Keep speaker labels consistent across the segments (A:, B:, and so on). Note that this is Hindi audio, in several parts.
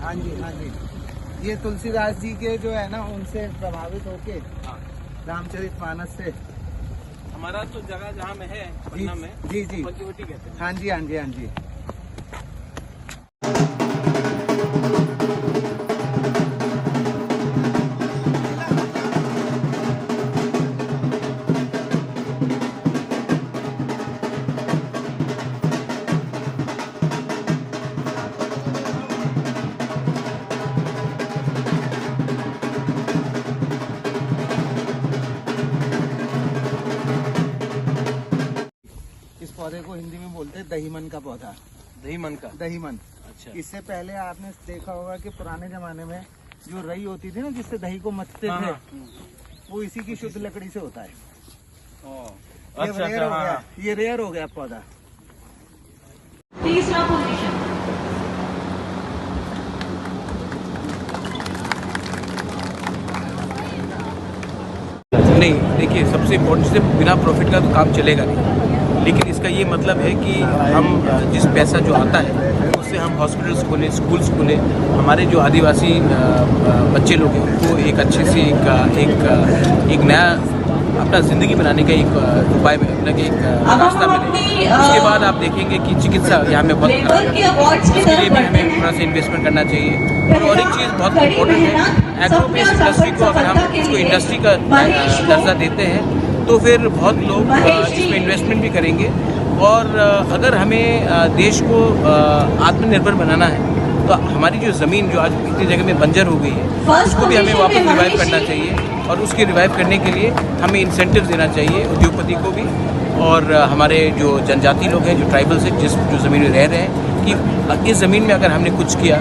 A: हाँ जी, हाँ जी। ये तुलसीदास जी के जो है ना, उनसे प्रभावित होके रामचरितमानस से
B: हमारा तो जगह जहाँ में है पन्ना में,
A: जी जी
B: पंचवटी कहते हैं।
A: हाँ जी, हाँ जी, हाँ जी। इस पौधे को हिंदी में बोलते हैं दहीमन का पौधा।
B: दही मन का।
A: दहीमन।
B: अच्छा।
A: इससे पहले आपने देखा होगा कि पुराने जमाने में जो रई होती थी ना, जिससे दही को मथते
B: हाँ,
A: थे,
B: हाँ।
A: वो इसी की शुद्ध लकड़ी से होता है।
B: अच्छा,
A: ये रेयर
B: अच्छा,
A: हो गया,
B: हाँ।
A: ये रेयर हो गया पौधा।
C: तीसरा पोजीशन।
B: नहीं, देखिए, सबसे इम्पोर्टेंट से बिना प्रॉफिट का तो काम चलेगा नहीं, लेकिन इसका ये मतलब है कि हम जिस पैसा जो आता है उससे हम हॉस्पिटल्स खोलें, स्कूल्स खोलें, हमारे जो आदिवासी बच्चे लोग हैं उनको एक अच्छे से एक नया अपना ज़िंदगी बनाने का एक उपाय अपना एक रास्ता मिले। उसके बाद आप देखेंगे कि चिकित्सा यहाँ में बहुत खराब है, उसके लिए भी हमें थोड़ा सा इन्वेस्टमेंट करना चाहिए। और एक चीज़ बहुत इम्पोर्टेंट है, एग्रो बेस्ड इंडस्ट्री को अगर हम उसको इंडस्ट्री का दर्जा देते हैं तो फिर बहुत लोग इसमें इन्वेस्टमेंट भी करेंगे। और अगर हमें देश को आत्मनिर्भर बनाना है तो हमारी जो ज़मीन जो आज इतनी जगह में बंजर हो गई है उसको भी हमें वापस रिवाइव करना चाहिए। और उसके रिवाइव करने के लिए हमें इंसेंटिव देना चाहिए उद्योगपति को भी, और हमारे जो जनजाति लोग हैं, जो ट्राइबल्स हैं, जो ज़मीन में रह रहे हैं, कि इस ज़मीन में अगर हमने कुछ किया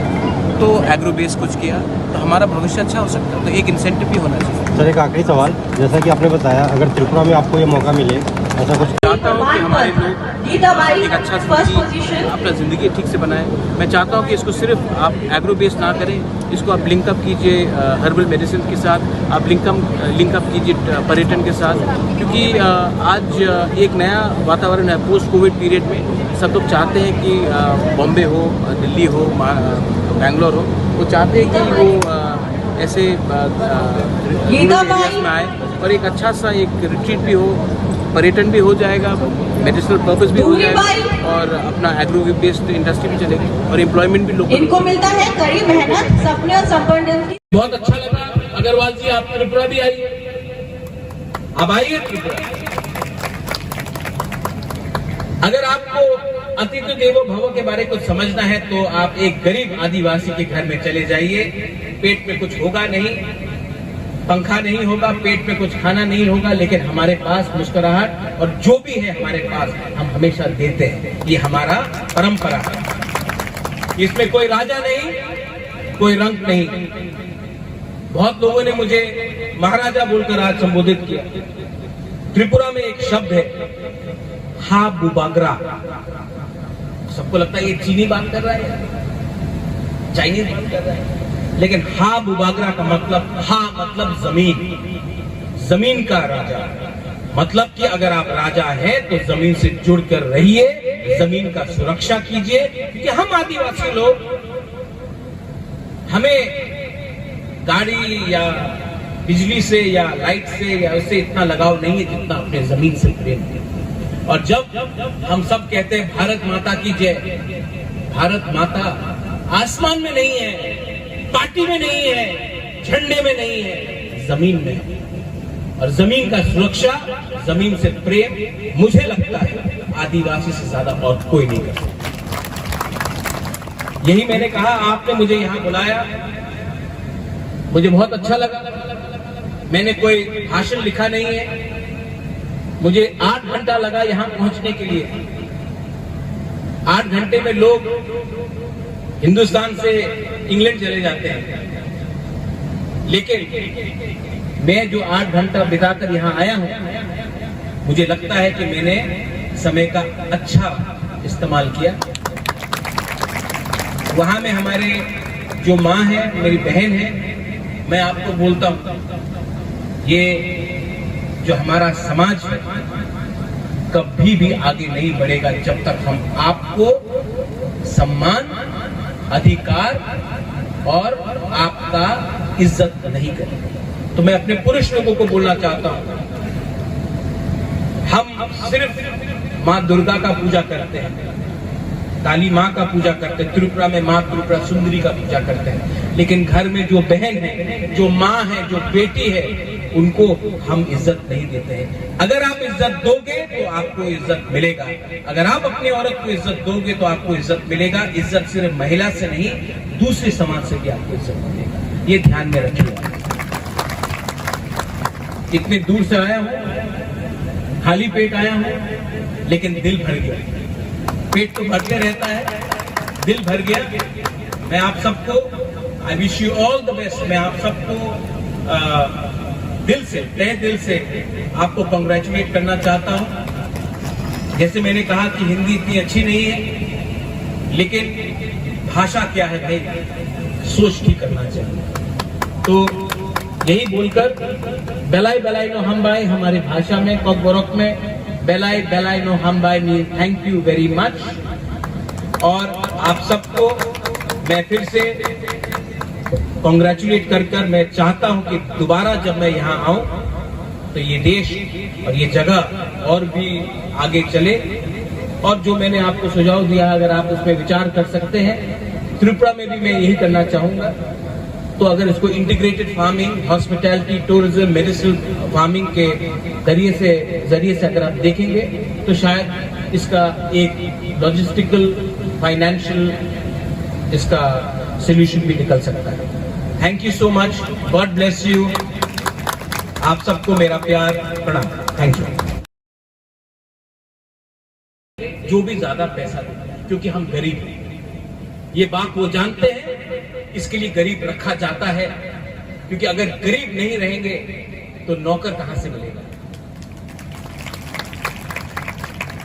B: तो एग्रो बेस कुछ किया तो हमारा भविष्य अच्छा हो सकता है। तो एक इंसेंटिव भी होना चाहिए।
D: सर, एक आखिरी सवाल, जैसा कि आपने बताया, अगर त्रिपुरा में आपको ये मौका मिले, ऐसा कुछ
B: चाहता हूँ कि हमारे लोग एक अच्छा ज़िंदगी, अपना ज़िंदगी ठीक से बनाएं। मैं चाहता हूँ कि इसको सिर्फ आप एग्रो बेस ना करें, इसको आप लिंकअप कीजिए हर्बल मेडिसिन के साथ, आप लिंकअप कीजिए पर्यटन के साथ, क्योंकि आज एक नया वातावरण है पोस्ट कोविड पीरियड में। सब लोग चाहते हैं कि बॉम्बे हो, दिल्ली हो, बेंगलोर हो, वो चाहते हैं कि वो ऐसे एरियाज में आए और एक अच्छा सा एक रिट्रीट भी हो, पर्यटन भी हो जाएगा, मेडिसिनल पर्पस भी हो जाएगा, और अपना एग्रो बेस्ड इंडस्ट्री भी चलेगी और एम्प्लॉयमेंट भी लोग
C: इनको मिलता है कड़ी मेहनत, सपने और संपन्न।
B: बहुत अच्छा लगा। अग्रवाल जी, आप त्रिपुरा भी आइए, अब आइए त्रिपुरा। अगर आपको अतिथि देवो भव के बारे को समझना है तो आप एक गरीब आदिवासी के घर में चले जाइए। पेट में कुछ होगा नहीं, पंखा नहीं होगा, पेट में कुछ खाना नहीं होगा, लेकिन हमारे पास मुस्कुराहट और जो भी है हमारे पास हम हमेशा देते हैं। ये हमारा परंपरा है। इसमें कोई राजा नहीं, कोई रंग नहीं। बहुत लोगों ने मुझे महाराजा बोलकर आज संबोधित किया। त्रिपुरा में एक शब्द है, हा बुबागरा। सबको लगता है ये चीनी बात कर रहा है, चाइनीज बात कर रहा है, लेकिन हा बुबागरा का मतलब, हा मतलब जमीन, जमीन का राजा। मतलब कि अगर आप राजा हैं तो जमीन से जुड़कर रहिए, जमीन का सुरक्षा कीजिए, क्योंकि हम आदिवासी लोग, हमें गाड़ी या बिजली से या लाइट से या उससे इतना लगाव नहीं है जितना अपने जमीन से प्रेम है। और जब हम सब कहते हैं भारत माता की जय, भारत माता आसमान में नहीं है, पार्टी में नहीं है, झंडे में नहीं है, जमीन में है। और जमीन का सुरक्षा, जमीन से प्रेम, मुझे लगता है आदिवासी से ज्यादा और कोई नहीं कर सकता। यही मैंने कहा, आपने मुझे यहां बुलाया, मुझे बहुत अच्छा लगा। मैंने कोई भाषण लिखा नहीं है, मुझे 8 घंटा लगा यहां पहुंचने के लिए। 8 घंटे में लोग हिंदुस्तान से इंग्लैंड चले जाते हैं, लेकिन मैं जो 8 घंटा बिताकर यहाँ आया हूँ, मुझे लगता है कि मैंने समय का अच्छा इस्तेमाल किया। वहां में हमारे जो माँ है, मेरी बहन है, मैं आपको बोलता हूँ, ये जो हमारा समाज है कभी भी आगे नहीं बढ़ेगा जब तक हम आपको सम्मान, अधिकार और आपका इज्जत नहीं करेंगे। तो मैं अपने पुरुष लोगों को बोलना चाहता हूं, हम सिर्फ माँ दुर्गा का पूजा करते हैं, काली माँ का पूजा करते हैं, त्रिपुरा में माँ त्रिपुरा सुंदरी का पूजा करते हैं, लेकिन घर में जो बहन है, जो माँ है, जो बेटी है, उनको हम इज्जत नहीं देते हैं। अगर आप इज्जत दोगे तो आपको इज्जत मिलेगा, अगर आप अपनी औरत को इज्जत दोगे तो आपको इज्जत मिलेगा। इज्जत सिर्फ महिला से नहीं, दूसरे समाज से भी आपको इज्जत मिलेगा, ये ध्यान में रखिए। इतने दूर से आया हूं, खाली पेट आया हूं, लेकिन दिल भर गया। पेट तो भरते रहता है, दिल भर गया। मैं आप सबको I wish you all the best. मैं आप सबको दिल से, तहे दिल से आपको कांग्रेचुलेट करना चाहता हूं। जैसे मैंने कहा कि हिंदी इतनी अच्छी नहीं है, लेकिन भाषा क्या है भाई, सोच की करना चाहिए। तो यही बोलकर बेलाई बेलाई नो हम बाई, हमारी भाषा में कॉक बोरोक में बेलाई बेलाई नो हम by mean thank you very much. और आप सबको मैं फिर से कांग्रेचुलेट कर मैं चाहता हूं कि दोबारा जब मैं यहां आऊं तो ये देश और ये जगह और भी आगे चले। और जो मैंने आपको सुझाव दिया, अगर आप उसमें विचार कर सकते हैं, त्रिपुरा में भी मैं यही करना चाहूंगा। तो अगर इसको integrated farming, hospitality, tourism, medicine farming के जरिए से अगर आप देखेंगे तो शायद इसका एक लॉजिस्टिकल, फाइनेंशियल इसका सोल्यूशन भी निकल सकता है। Thank you so much, God bless you. आप सबको मेरा प्यार, प्रणाम, थैंक यू। जो भी ज्यादा पैसा दे, क्योंकि हम गरीब हैं, ये बात वो जानते हैं, इसके लिए गरीब रखा जाता है। क्योंकि अगर गरीब नहीं रहेंगे तो नौकर कहां से मिलेगा।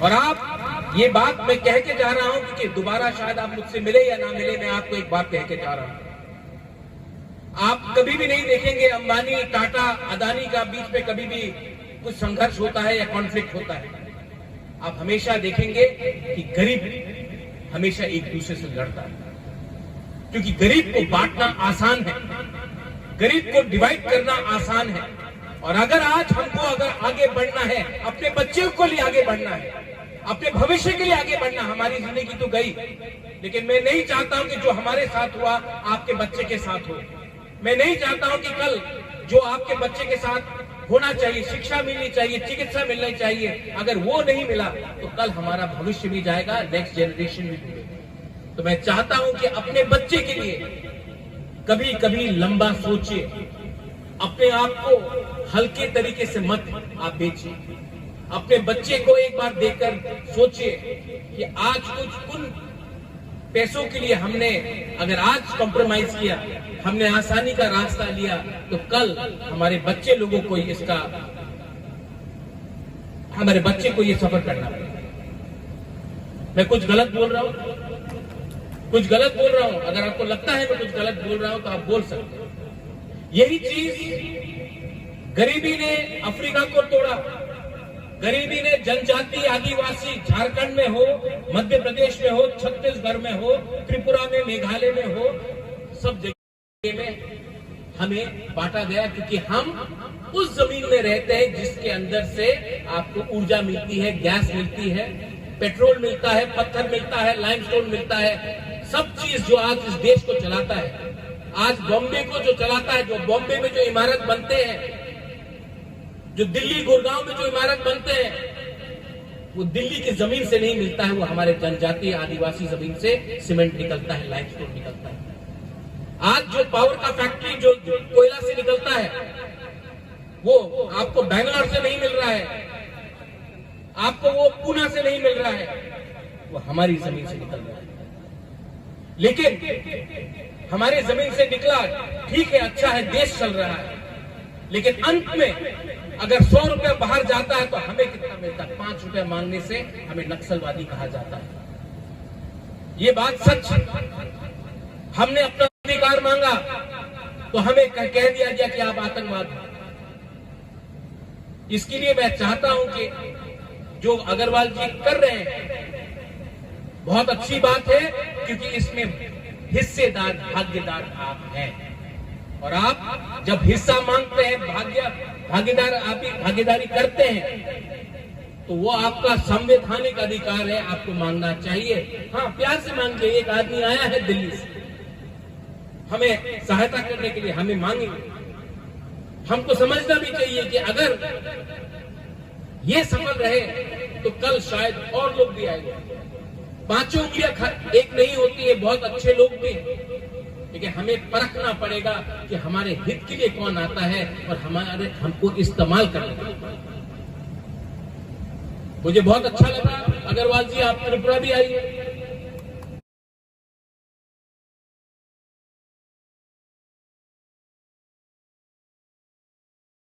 B: और आप ये बात मैं कह के जा रहा हूं, क्योंकि दोबारा शायद आप मुझसे मिले या ना मिले, मैं आपको एक बात कह के जा रहा हूं। आप कभी भी नहीं देखेंगे अंबानी, टाटा, अदानी का बीच में कभी भी कुछ संघर्ष होता है या कॉन्फ्लिक्ट होता है। आप हमेशा देखेंगे कि गरीब हमेशा एक दूसरे से लड़ता है, क्योंकि गरीब को बांटना आसान है, गरीब को डिवाइड करना आसान है। और अगर आज हमको अगर आगे बढ़ना है, अपने बच्चों को लिए आगे बढ़ना है, अपने भविष्य के लिए आगे बढ़ना, हमारी जिंदगी तो गई, लेकिन मैं नहीं चाहता हूं कि जो हमारे साथ हुआ आपके बच्चे के साथ हो। मैं नहीं चाहता हूं कि कल जो आपके बच्चे के साथ होना चाहिए, शिक्षा मिलनी चाहिए, चिकित्सा मिलनी चाहिए, अगर वो नहीं मिला तो कल हमारा भविष्य भी जाएगा, नेक्स्ट जनरेशन भी डूबेगा। तो मैं चाहता हूं कि अपने बच्चे के लिए कभी कभी लंबा सोचिए, अपने आप को हल्के तरीके से मत आप बेचिए। अपने बच्चे को एक बार देखकर सोचिए कि आज कुछ पैसों के लिए हमने अगर आज कॉम्प्रोमाइज किया, हमने आसानी का रास्ता लिया, तो कल हमारे बच्चे लोगों को हमारे बच्चे को ये सफर करना पड़ेगा। मैं कुछ गलत बोल रहा हूं, कुछ गलत बोल रहा हूं, अगर आपको लगता है मैं कुछ गलत बोल रहा हूं तो आप बोल सकते हैं। यही चीज गरीबी ने अफ्रीका को तोड़ा, गरीबी ने जनजाति, आदिवासी झारखंड में हो, मध्य प्रदेश में हो, छत्तीसगढ़ में हो, त्रिपुरा में, मेघालय में हो, सब जगह में हमें बांटा गया, क्योंकि हम उस जमीन में रहते हैं जिसके अंदर से आपको ऊर्जा मिलती है, गैस मिलती है, पेट्रोल मिलता है, पत्थर मिलता है, लाइमस्टोन मिलता है, सब चीज जो आज इस देश को चलाता है। आज बॉम्बे को जो चलाता है, जो बॉम्बे में जो इमारत बनते हैं, जो दिल्ली गुड़गांव में जो इमारत बनते हैं, वो दिल्ली की जमीन से नहीं मिलता है, वो हमारे जनजातीय आदिवासी जमीन से सीमेंट निकलता है, लाइमस्टोन निकलता है। आज जो पावर का फैक्ट्री जो कोयला से निकलता है, वो आपको बैंगलोर से नहीं मिल रहा है, आपको वो पूना से नहीं मिल रहा है, वो हमारी जमीन से निकल रहा है। लेकिन हमारे जमीन से निकला, ठीक है, अच्छा है, देश चल रहा है, लेकिन अंत में अगर 100 रुपया बाहर जाता है तो हमें कितना मिलता है? 5 रुपया मांगने से हमें नक्सलवादी कहा जाता है। ये बात सच है। हमने अपना अधिकार मांगा तो हमें कह दिया गया कि आप आतंकवाद हैं। इसके लिए मैं चाहता हूं कि जो अग्रवाल जी कर रहे हैं बहुत अच्छी बात है, क्योंकि इसमें हिस्सेदार भागीदार आप हैं। और आप जब हिस्सा मांगते हैं, भागीदारी करते हैं, तो वो आपका संवैधानिक अधिकार है, आपको मांगना चाहिए। हाँ, प्यार से मांगिए। एक आदमी आया है दिल्ली से हमें सहायता करने के लिए, हमें मांगेंगे। हमको समझना भी चाहिए कि अगर ये सफल रहे तो कल शायद और लोग भी आएंगे। पांचों उंगलियां एक नहीं होती है, बहुत अच्छे लोग भी, लेकिन हमें परखना पड़ेगा कि हमारे हित के लिए कौन आता है और हमको इस्तेमाल करना। मुझे बहुत अच्छा लगा अग्रवाल जी, आप त्रिपुरा भी आइए।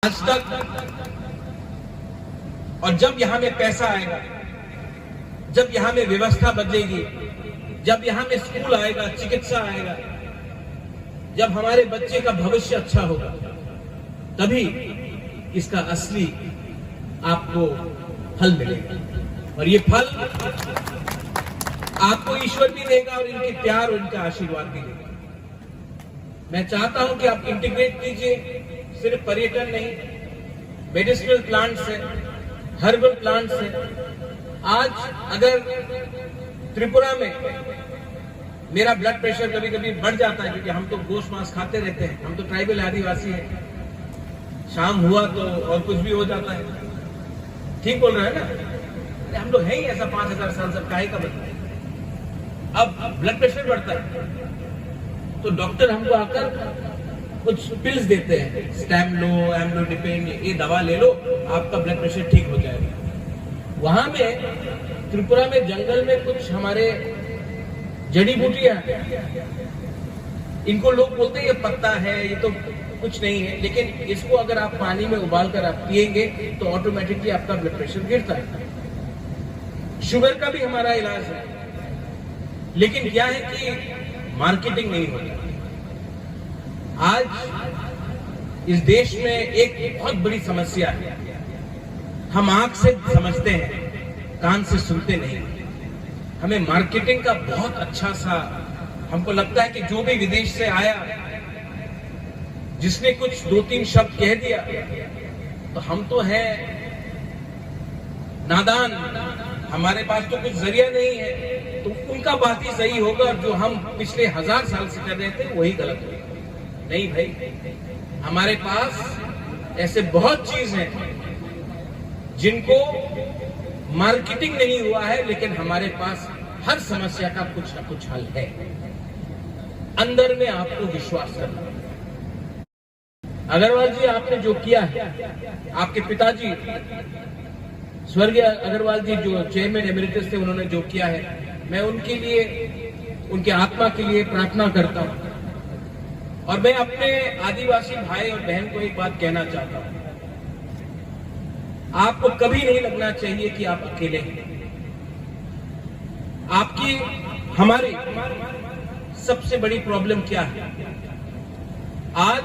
B: आज तक, और जब यहां में पैसा आएगा, जब यहां में व्यवस्था बदलेगी, जब यहां में स्कूल आएगा, चिकित्सा आएगा, जब हमारे बच्चे का भविष्य अच्छा होगा, तभी इसका असली आपको फल मिलेगा। और ये फल आपको ईश्वर भी देगा और इनके प्यार और इनका आशीर्वाद भी देगा। मैं चाहता हूं कि आप इंटीग्रेट कीजिए, सिर्फ पर्यटन नहीं, मेडिसिनल प्लांट्स है, हर्बल प्लांट्स है। आज अगर त्रिपुरा में मेरा ब्लड प्रेशर कभी कभी बढ़ जाता है, क्योंकि हम तो गोश्त मांस खाते रहते हैं, हम तो ट्राइबल आदिवासी हैं, शाम हुआ तो और कुछ भी हो जाता है। ठीक बोल रहे हैं ना? हम लोग हैं ही ऐसा, 5000 साल सब काहे का बनता। अब ब्लड प्रेशर बढ़ता है तो डॉक्टर हमको आकर कुछ पिल्स देते हैं, स्टैमलो, एम्लोडिपिन, ये दवा ले लो, आपका ब्लड प्रेशर ठीक हो जाएगा। वहां में त्रिपुरा में जंगल में कुछ हमारे जड़ी बूटियां, इनको लोग बोलते हैं ये पत्ता है, ये तो कुछ नहीं है, लेकिन इसको अगर आप पानी में उबाल कर आप पिएंगे तो ऑटोमेटिकली आपका ब्लड प्रेशर गिरता है। शुगर का भी हमारा इलाज है, लेकिन क्या है कि मार्केटिंग नहीं होता। आज इस देश में एक बहुत बड़ी समस्या है, हम आंख से समझते हैं, कान से सुनते नहीं। हमें मार्केटिंग का बहुत अच्छा सा, हमको लगता है कि जो भी विदेश से आया, जिसने कुछ 2-3 शब्द कह दिया तो हम तो हैं नादान, हमारे पास तो कुछ जरिया नहीं है, तो उनका बात ही सही होगा, जो हम पिछले 1000 साल से कर रहे थे वही गलत होगा। नहीं भाई, हमारे पास ऐसे बहुत चीज हैं जिनको मार्केटिंग नहीं हुआ है, लेकिन हमारे पास हर समस्या का कुछ ना कुछ हल है। अंदर में आपको विश्वास करना। अग्रवाल जी, आपने जो किया है, आपके पिताजी स्वर्गीय अग्रवाल जी जो चेयरमैन एमिरेटस थे, उन्होंने जो किया है, मैं उनके लिए, उनके आत्मा के लिए प्रार्थना करता हूं। और मैं अपने आदिवासी भाई और बहन को एक बात कहना चाहता हूं, आपको कभी नहीं लगना चाहिए कि आप अकेले हैं। आपकी, हमारी सबसे बड़ी प्रॉब्लम क्या है? आज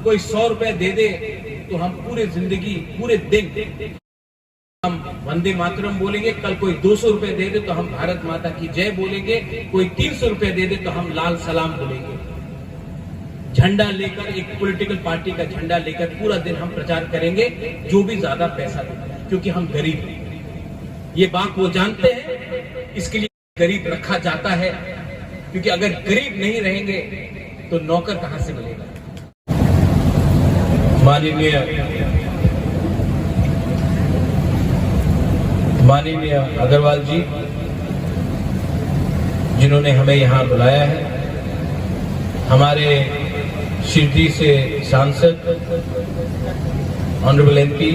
B: कोई 100 रुपए दे दे तो हम पूरे जिंदगी, पूरे दिन हम वंदे मातरम बोलेंगे, कल कोई 200 रुपए दे दे तो हम भारत माता की जय बोलेंगे, कोई 300 रुपए दे दे तो हम लाल सलाम बोलेंगे। झंडा लेकर, एक पॉलिटिकल पार्टी का झंडा लेकर पूरा दिन हम प्रचार करेंगे, जो भी ज्यादा पैसा दे, क्योंकि हम गरीब हैं। ये बात वो जानते हैं, इसके लिए गरीब रखा जाता है, क्योंकि अगर गरीब नहीं रहेंगे तो नौकर कहां से मिलेगा। माननीय अग्रवाल जी, जिन्होंने हमें यहाँ बुलाया है, हमारे शिरडी से सांसद ऑनरेबल एमपी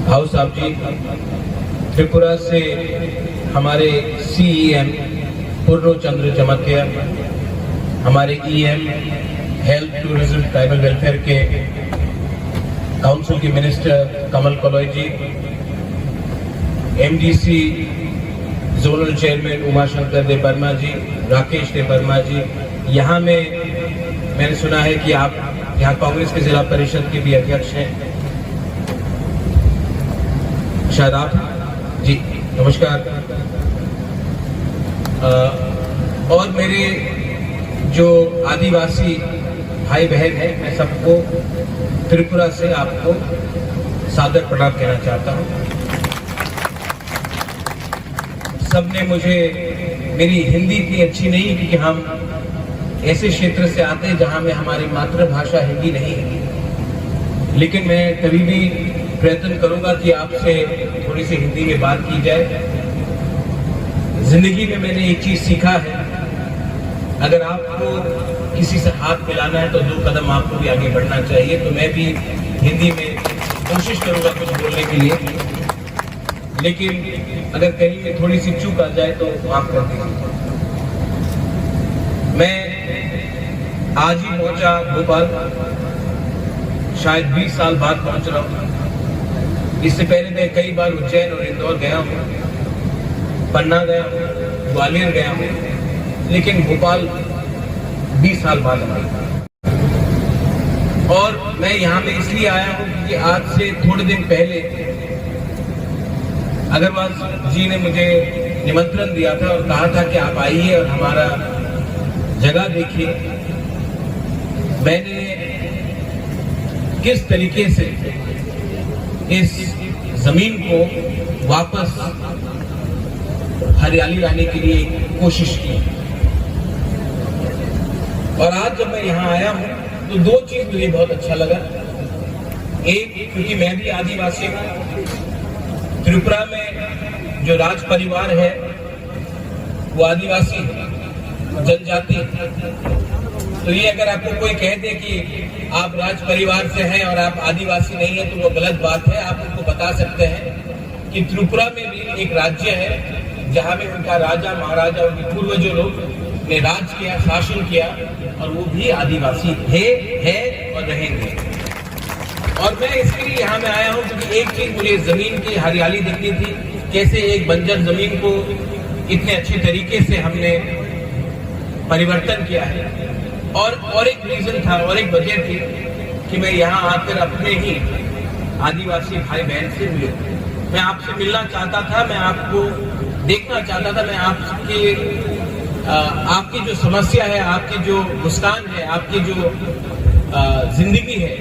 B: भाऊ साहब जी, त्रिपुरा से हमारे सीईएम पूर्ण चंद्र जमातिया, हमारे EM health tourism tribal welfare के काउंसिल के मिनिस्टर कमल कलोई जी, एमडीसी जोनल चेयरमैन उमाशंकर देव वर्मा जी, राकेश देव वर्मा जी, यहाँ में मैंने सुना है कि आप यहाँ कांग्रेस के जिला परिषद के भी अध्यक्ष हैं, शायद आप जी नमस्कार। और मेरे जो आदिवासी भाई बहन हैं, मैं सबको त्रिपुरा से आपको सादर प्रणाम कहना चाहता हूं। सबने मुझे, मेरी हिंदी इतनी अच्छी नहीं क्योंकि हम ऐसे क्षेत्र से आते हैं जहां में हमारी मातृभाषा हिंदी नहीं है, लेकिन मैं कभी भी प्रयत्न करूंगा कि आपसे थोड़ी सी हिंदी में बात की जाए। जिंदगी में मैंने एक चीज सीखा है, अगर आपको किसी से हाथ मिलाना है तो 2 कदम आपको भी आगे बढ़ना चाहिए। तो मैं भी हिंदी में कोशिश करूंगा कुछ बोलने के लिए, लेकिन अगर कहीं में थोड़ी सी चूक आ जाए तो माफ कर दीजिए। मैं आज ही पहुंचा भोपाल, शायद 20 साल बाद पहुंच रहा हूं। इससे पहले मैं कई बार उज्जैन और इंदौर गया हूं, पन्ना गया हूं, ग्वालियर गया हूं, लेकिन भोपाल 20 साल बाद आया। और मैं यहाँ पे इसलिए आया हूं क्योंकि आज से थोड़े दिन पहले अग्रवाल जी ने मुझे निमंत्रण दिया था और कहा था कि आप आइए और हमारा जगह देखिए। मैंने किस तरीके से इस जमीन को वापस हरियाली लाने के लिए कोशिश की, और आज जब मैं यहाँ आया हूँ तो 2 चीज मुझे बहुत अच्छा लगा। एक, क्योंकि मैं भी आदिवासी हूँ, त्रिपुरा में जो राज परिवार है वो आदिवासी जनजाति, तो ये अगर आपको कोई कह दे कि आप राज परिवार से हैं और आप आदिवासी नहीं है तो वो गलत बात है। आप उनको बता सकते हैं कि त्रिपुरा में भी एक राज्य है जहां में उनका राजा महाराजा, उनके पूर्वजों लोग ने राज किया, शासन किया, और वो भी आदिवासी थे, है और रहेंगे। और मैं इसके लिए यहाँ में आया हूँ क्योंकि एक चीज मुझे जमीन की हरियाली दिखती थी, कैसे एक बंजर जमीन को इतने अच्छे तरीके से हमने परिवर्तन किया है। और एक रीजन था और एक वजह थी कि मैं यहाँ आकर अपने ही आदिवासी भाई बहन से मिलूं। मैं आपसे मिलना चाहता था, मैं आपको देखना चाहता था, मैं आपकी जो समस्या है, आपकी जो मुस्कान है, आपकी जो जिंदगी है,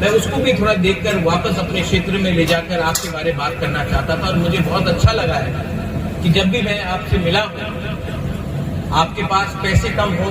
B: मैं उसको भी थोड़ा देखकर वापस अपने क्षेत्र में ले जाकर आपके बारे में बात करना चाहता था। और मुझे बहुत अच्छा लगा है कि जब भी मैं आपसे मिला हूं, आपके पास पैसे कम हो,